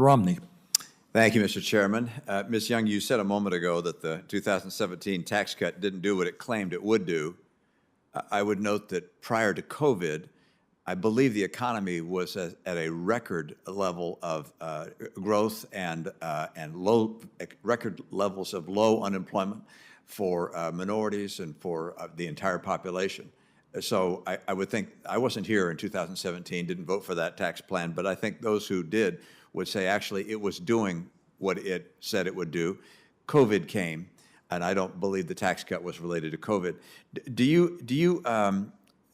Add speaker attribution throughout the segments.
Speaker 1: Romney.
Speaker 2: Thank you, Mr. Chairman. Ms. Young, you said a moment ago that the 2017 tax cut didn't do what it claimed it would do. I would note that prior to COVID, I believe the economy was at a record level of growth and record levels of low unemployment for minorities and for the entire population. So I would think, I wasn't here in 2017, didn't vote for that tax plan, but I think those who did would say actually it was doing what it said it would do. COVID came, and I don't believe the tax cut was related to COVID. Do you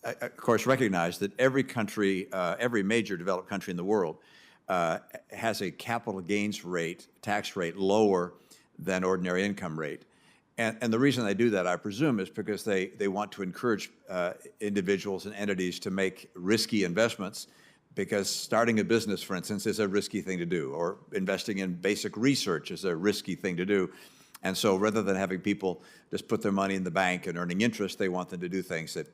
Speaker 2: of course, recognize that every country, every major developed country in the world has a capital gains rate, tax rate, lower than ordinary income rate? And the reason they do that, I presume, is because they want to encourage individuals and entities to make risky investments, because starting a business, for instance, is a risky thing to do, or investing in basic research is a risky thing to do. And so rather than having people just put their money in the bank and earning interest, they want them to do things that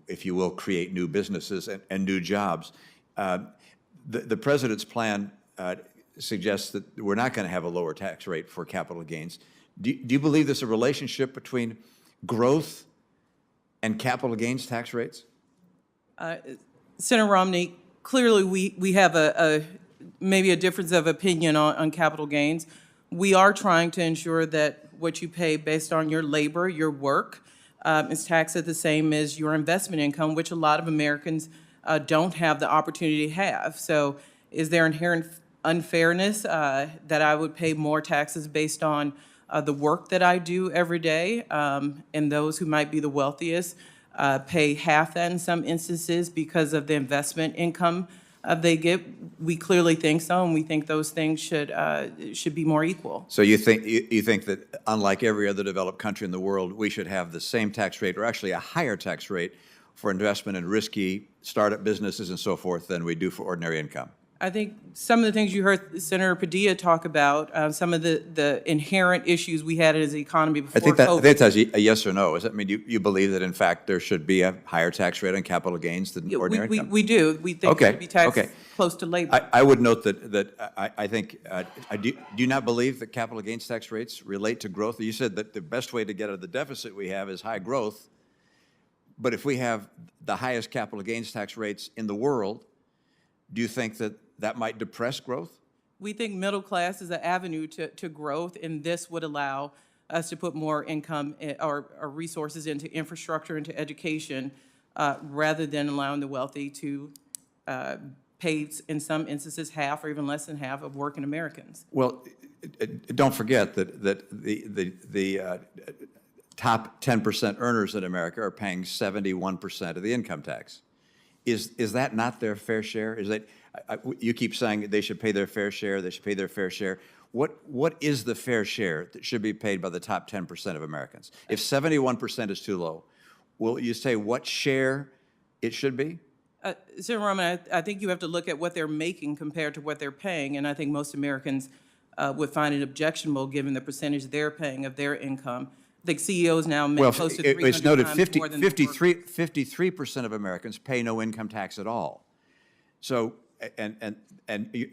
Speaker 2: if you will, create new businesses and new jobs. The President's plan suggests that we're not going to have a lower tax rate for capital gains. Do you believe there's a relationship between growth and capital gains tax rates?
Speaker 3: Senator Romney, clearly we have maybe a difference of opinion on capital gains. We are trying to ensure that what you pay based on your labor, your work, is taxed at the same as your investment income, which a lot of Americans don't have the opportunity to have. So is there inherent unfairness that I would pay more taxes based on the work that I do every day, and those who might be the wealthiest pay half that in some instances because of the investment income they get? We clearly think so, and we think those things should be more equal.
Speaker 2: So you think that unlike every other developed country in the world, we should have the same tax rate, or actually a higher tax rate, for investment in risky startup businesses and so forth than we do for ordinary income?
Speaker 3: I think some of the things you heard Senator Padilla talk about, some of the inherent issues we had as an economy before COVID.
Speaker 2: I think that's a yes or no. Does that mean you believe that, in fact, there should be a higher tax rate on capital gains than ordinary income?
Speaker 3: We do. We think it should be taxed close to labor.
Speaker 2: I would note that I think, do you not believe that capital gains tax rates relate to growth? You said that the best way to get out of the deficit we have is high growth, but if we have the highest capital gains tax rates in the world, do you think that might depress growth?
Speaker 3: We think middle class is an avenue to growth, and this would allow us to put more income or resources into infrastructure, into education, rather than allowing the wealthy to pay, in some instances, half or even less than half of working Americans.
Speaker 2: Well, don't forget that the top 10% earners in America are paying 71% of the income tax. Is that not their fair share? Is that, you keep saying they should pay their fair share, they should pay their fair share. What is the fair share that should be paid by the top 10% of Americans? If 71% is too low, will you say what share it should be?
Speaker 3: Senator Romney, I think you have to look at what they're making compared to what they're paying, and I think most Americans would find it objectionable given the percentage they're paying of their income. I think CEOs now make close to 300
Speaker 2: it's noted
Speaker 3: times more than
Speaker 2: 53% of Americans pay no income tax at all. So, and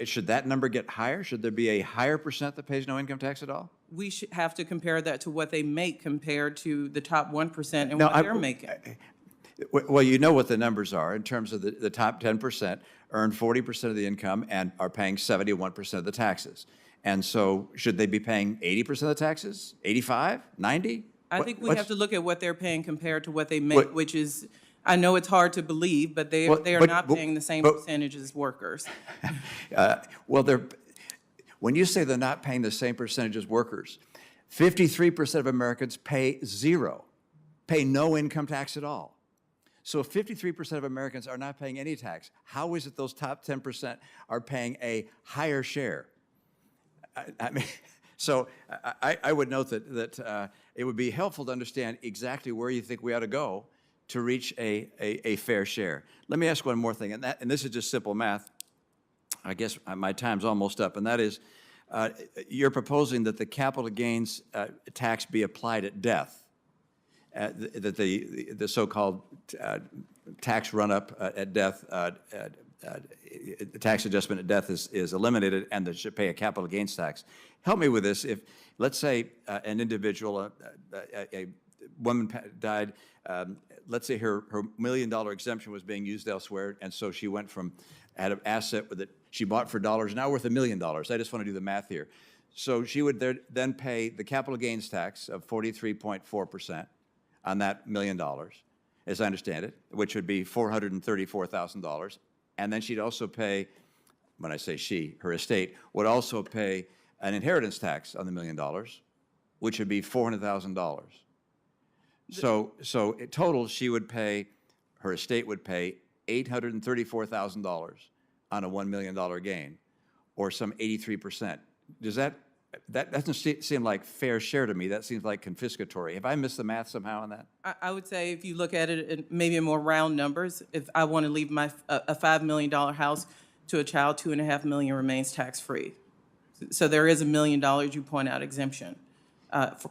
Speaker 2: should that number get higher? Should there be a higher percent that pays no income tax at all?
Speaker 3: We should have to compare that to what they make compared to the top 1% and what they're making.
Speaker 2: Well, you know what the numbers are in terms of the top 10% earn 40% of the income and are paying 71% of the taxes. And so should they be paying 80% of the taxes, 85, 90?
Speaker 3: I think we have to look at what they're paying compared to what they make, which is, I know it's hard to believe, but they are not paying the same percentage as workers.
Speaker 2: Well, when you say they're not paying the same percentage as workers, 53% of Americans pay zero, pay no income tax at all. So if 53% of Americans are not paying any tax, how is it those top 10% are paying a higher share? I mean, so I would note that it would be helpful to understand exactly where you think we ought to go to reach a fair share. Let me ask one more thing, and this is just simple math. I guess my time's almost up, and that is, you're proposing that the capital gains tax be applied at death, that the so-called tax run-up at death the tax adjustment at death is eliminated and they should pay a capital gains tax. Help me with this. If, let's say, an individual, a woman died, let's say her $1 million exemption was being used elsewhere, and so she went from, had an asset that she bought for dollars, now worth $1 million. I just want to do the math here. So she would then pay the capital gains tax of 43.4% on that $1 million, as I understand it, which would be $434,000. And then she'd also pay, when I say she, her estate, would also pay an inheritance tax on the $1 million, which would be $400,000. So in total, she would pay, her estate would pay $834,000 on a $1 million gain, or some 83%. Does that doesn't seem like fair share to me? That seems like confiscatory. Have I missed the math somehow on that?
Speaker 3: I would say if you look at it in maybe in more round numbers, if I want to leave a $5 million house to a child, $2.5 million remains tax-free. So there is $1 million, you point out, exemption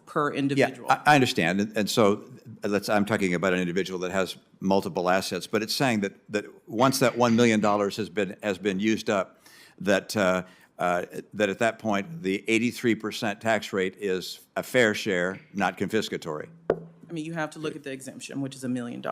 Speaker 3: per individual.
Speaker 2: Yeah, I understand. And so I'm talking about an individual that has multiple assets, but it's saying that once that $1 million has been used up, that at that point, the 83% tax rate is a fair share, not confiscatory.
Speaker 3: I mean, you have to look at the exemption, which is $1 million.